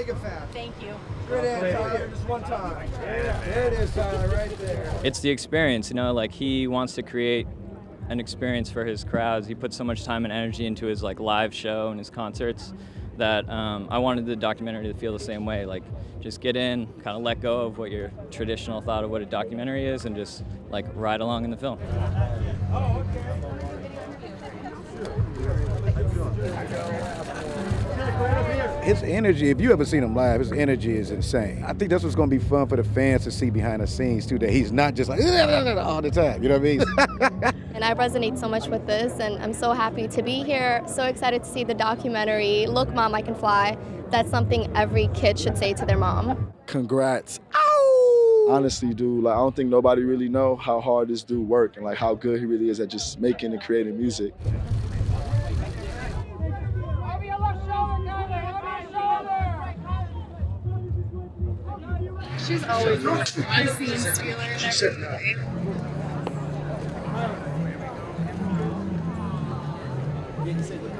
mega fan. Thank you. Good answer, Tyler, just one time. There it is, Tyler, right there. It's the experience, you know, like he wants to create an experience for his crowds. He puts so much time and energy into his like live show and his concerts that I wanted the documentary to feel the same way. Like just get in, kind of let go of what your traditional thought of what a documentary is and just like ride along in the film. His energy, if you ever seen him live, his energy is insane. I think that's what's going to be fun for the fans to see behind the scenes too, that he's not just like all the time, you know what I mean? And I resonate so much with this, and I'm so happy to be here, so excited to see the documentary, Look Mom, I Can Fly. That's something every kid should say to their mom. Congrats. Ow! Honestly, dude, like I don't think nobody really know how hard this dude worked and like how good he really is at just making and creating music. She's always a scene stealer in every movie.